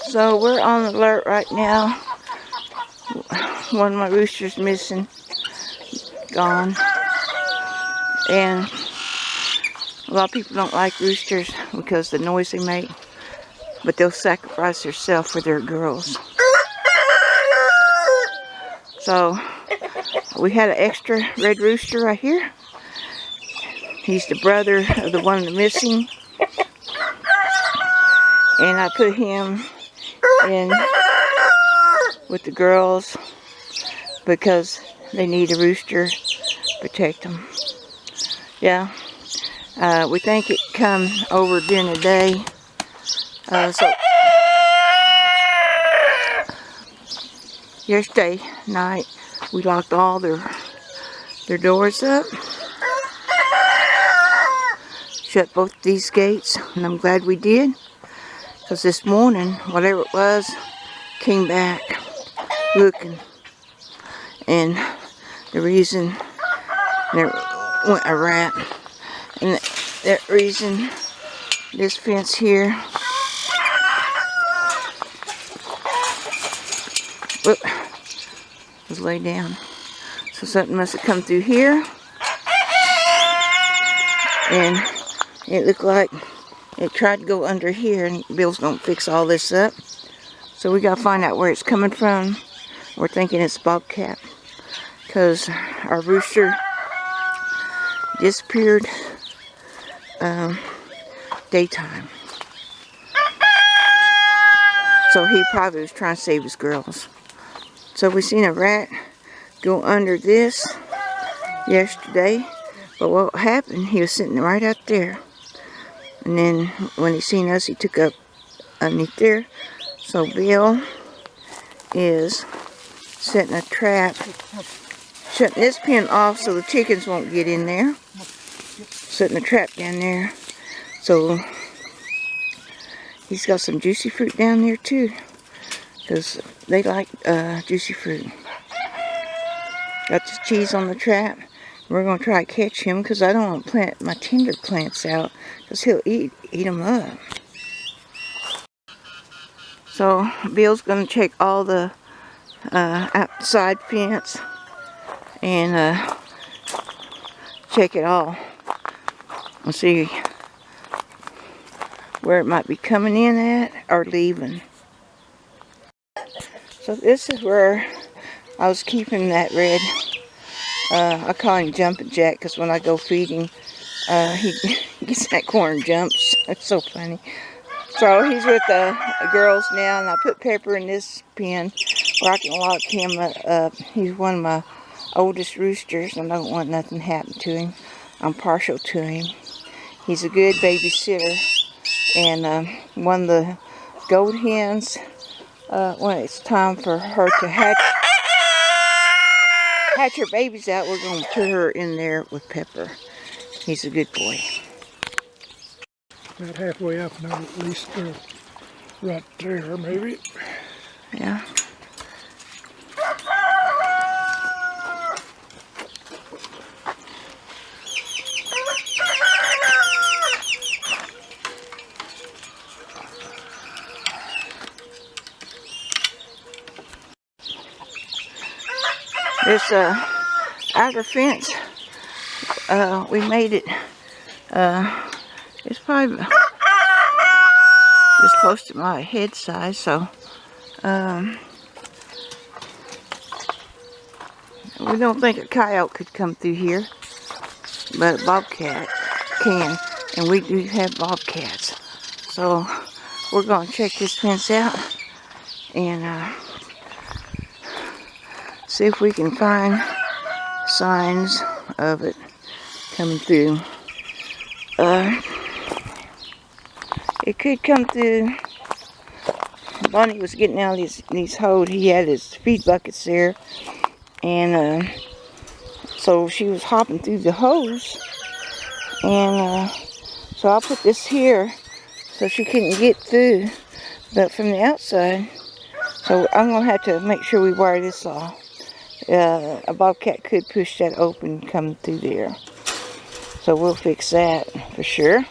So we're on alert right now. One of my roosters missing, gone. And a lot of people don't like roosters because of the noise they make. But they'll sacrifice themselves for their girls. So we had an extra red rooster right here. He's the brother of the one missing. And I put him in with the girls because they need a rooster to protect them. Yeah, we think it come over during the day. So yesterday night we locked all their doors up, shut both these gates, and I'm glad we did, because this morning whatever it was came back looking, and the reason there went a rat, and that reason this fence here, whoop, was laid down. So something must have come through here, and it looked like it tried to go under here, and Bill's gonna fix all this up. So we gotta find out where it's coming from. We're thinking it's bobcat, because our rooster disappeared daytime. So he probably was trying to save his girls. So we seen a rat go under this yesterday, but what happened, he was sitting right out there, and then when he seen us, he took up underneath there. So Bill is setting a trap, shutting this pen off so the chickens won't get in there, setting a trap down there. So he's got some juicy fruit down there too, because they like juicy fruit. Got the cheese on the trap. We're going to try to catch him, because I don't want to plant my tender plants out, because he'll eat them up. So Bill's going to check all the outside fence and check it all and see where it might be coming in at or leaving. So this is where I was keeping that red. I call him Jumping Jack, because when I go feeding, he gets in that corner and jumps. It's so funny. So he's with the girls now, and I put Pepper in this pen where I can lock him up. He's one of my oldest roosters, and I don't want nothing to happen to him. I'm partial to him. He's a good babysitter, and one of the gold hens, when it's time for her to hatch her babies out, we're going to put her in there with Pepper. He's a good boy. About halfway up now, at least right there, maybe. Yeah. This outer fence, we made it, it's probably just close to my head size, so we don't think a coyote could come through here, but a bobcat can, and we do have bobcats. So we're going to check this fence out and see if we can find signs of it coming through. It could come through. Bonnie was getting out of these holes. He had his feed buckets there, and so she was hopping through the hose, and so I put this here so she couldn't get through, but from the outside. So I'm gonna have to make sure we wire this off. A bobcat could push that open, come through there. So we'll fix that for sure.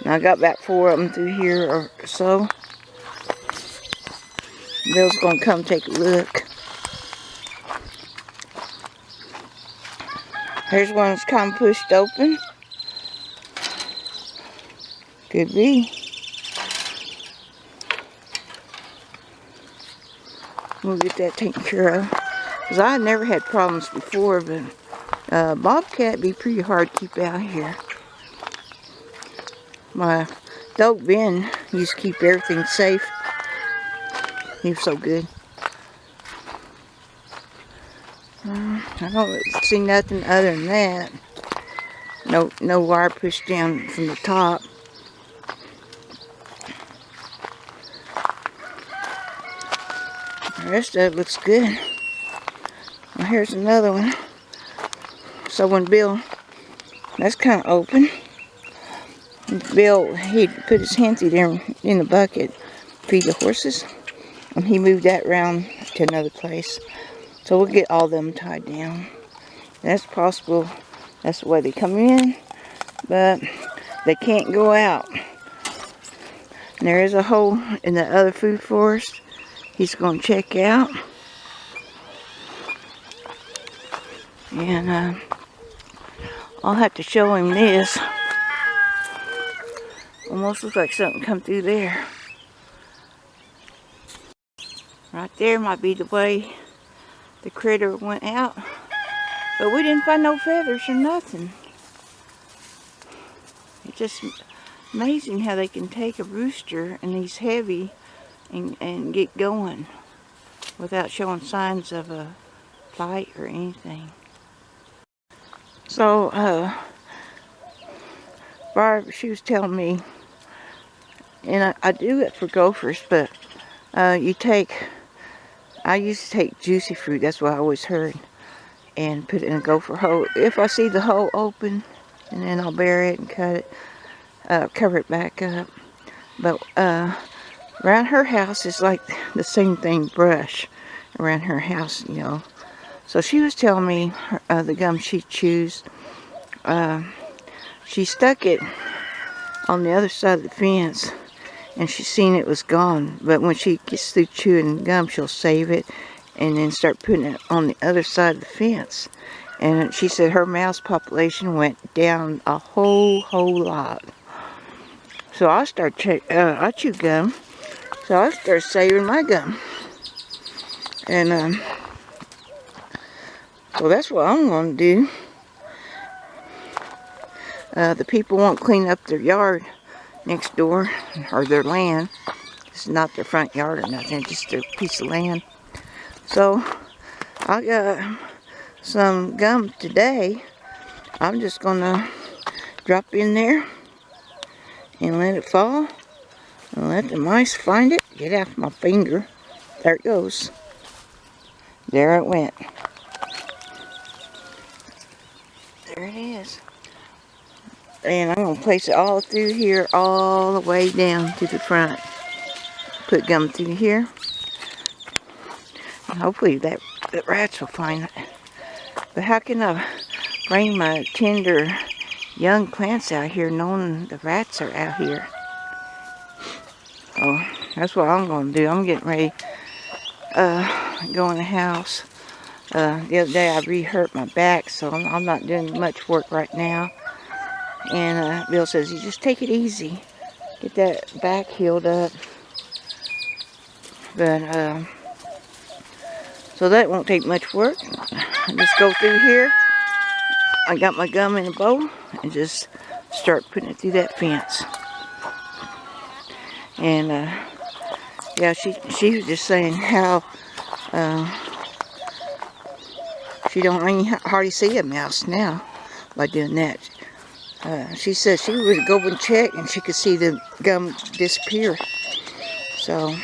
And I got about 4 of them through here or so. Bill's gonna come take a look. Here's one that's kind of pushed open. Could be. We'll get that taken care of. Because I never had problems before, but bobcat be pretty hard to keep out here. My dog Ben used to keep everything safe. He was so good. I don't see nothing other than that. No wire pushed down from the top. The rest of it looks good. Well, here's another one. So when Bill, that's kind of open. Bill, he put his handsy there in the bucket, feed the horses, and he moved that around to another place. So we'll get all them tied down. That's possible. That's the way they come in, but they can't go out. And there is a hole in the other food forest. He's going to check out. And I'll have to show him this. Almost looks like something come through there. Right there might be the way the critter went out. But we didn't find no feathers or nothing. It's just amazing how they can take a rooster and he's heavy and get going without showing signs of a fight or anything. So, Barb, she was telling me, and I do it for gophers, but I used to take juicy fruit, that's what I always heard, and put it in a gopher hole. If I see the hole open, and then I'll bury it and cut it, cover it back up. But around her house is like the same thing, brush around her house, you know. So she was telling me the gum she chews, she stuck it on the other side of the fence and she seen it was gone. But when she gets through chewing gum, she'll save it and then start putting it on the other side of the fence. And she said her mouse population went down a whole lot. So I I chew gum, so I started saving my gum. And so that's what I'm going to do. The people won't clean up their yard next door, or their land. It's not their front yard or nothing, it's just their piece of land. So I got some gum today. I'm just going to drop in there and let it fall. And let the mice find it. Get off my finger. There it goes. There it went. There it is. And I'm going to place it all through here, all the way down to the front. Put gum through here. And hopefully the rats will find it. But how can I bring my tender young plants out here knowing the rats are out here? Oh, that's what I'm going to do. I'm getting ready to go in the house. The other day I re-hurt my back, so I'm not doing much work right now. And Bill says, you just take it easy. Get that back healed up. But, so that won't take much work. I just go through here. I got my gum in a bowl and just start putting it through that fence. And, yeah, she was just saying how, she don't hardly see a mouse now by doing that. She said she would go and check and she could see the gum disappear. So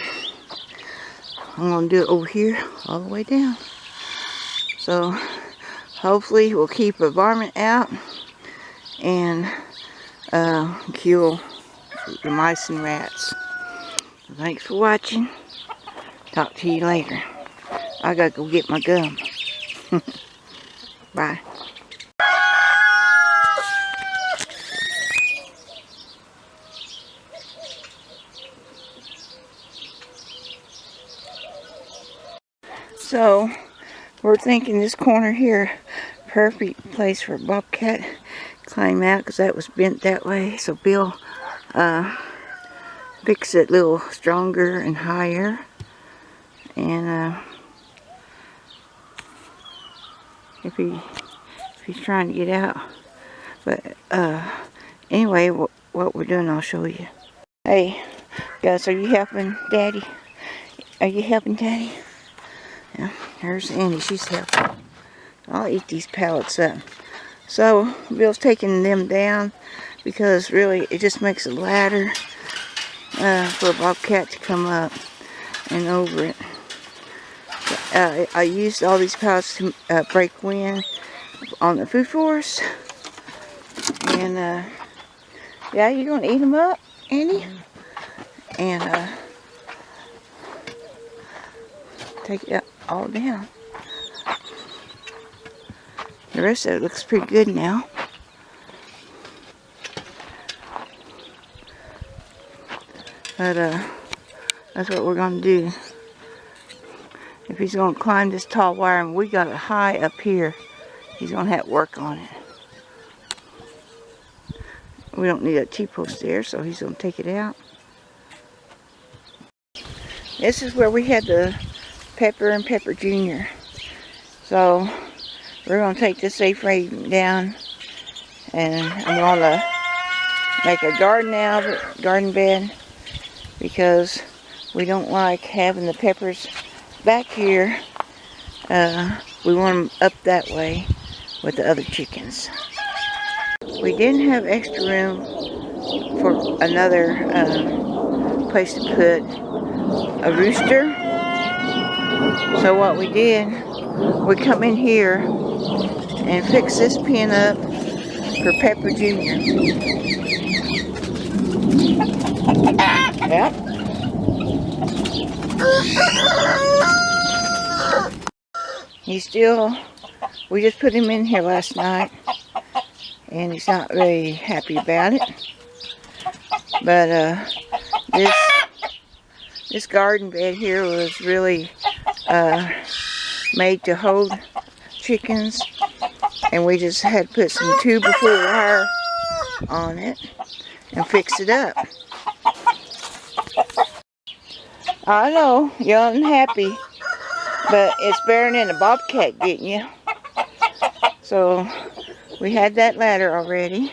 I'm going to do it over here all the way down. So hopefully we'll keep a varmint out and kill the mice and rats. Thanks for watching. Talk to you later. I gotta go get my gum. Bye. So we're thinking this corner here, perfect place for a bobcat climb out, because that was bent that way. So Bill fixed it a little stronger and higher, and if he's trying to get out. But anyway, what we're doing, I'll show you. Hey guys, are you helping Daddy? Are you helping Daddy? Yeah, there's Annie, she's helping. I'll eat these pallets up. So Bill's taking them down because really it just makes a ladder for a bobcat to come up and over it. I used all these pallets to break wind on the food forest. And yeah, you gonna eat them up, Annie? And take it all down. The rest of it looks pretty good now. But that's what we're gonna do. If he's gonna climb this tall wire, and we got it high up here, he's gonna have to work on it. We don't need a T-post there, so he's gonna take it out. This is where we had the Pepper and Pepper Jr. So we're gonna take this A-frame down, and I'm gonna make a garden out of it, garden bed, because we don't like having the peppers back here. We want them up that way with the other chickens. We didn't have extra room for another place to put a rooster. So what we did, we come in here and fix this pen up for Pepper Jr. Yep. We just put him in here last night, and he's not really happy about it. But this garden bed here was really made to hold chickens, and we just had to put some 2x4 wire on it and fix it up. I know you're unhappy, but it's better than a bobcat getting you. So we had that ladder already,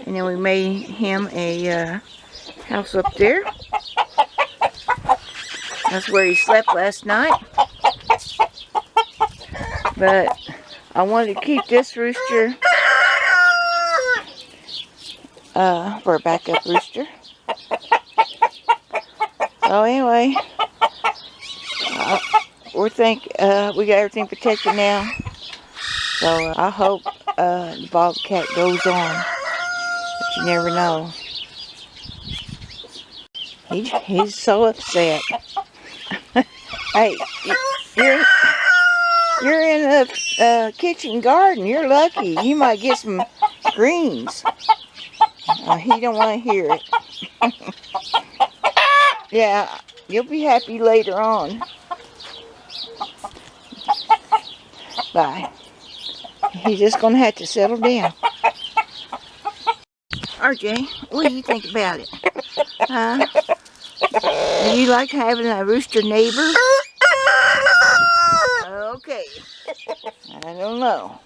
and then we made him a house up there. That's where he slept last night. But I wanted to keep this rooster for a backup rooster. So anyway, we got everything protected now. So I hope the bobcat goes on, but you never know. He's so upset. Hey, you're in the kitchen garden. You're lucky. You might get some greens. He don't want to hear it. Yeah, you'll be happy later on. Bye. He's just gonna have to settle down. RJ, what do you think about it? Huh? Do you like having a rooster neighbor? Okay. I don't know.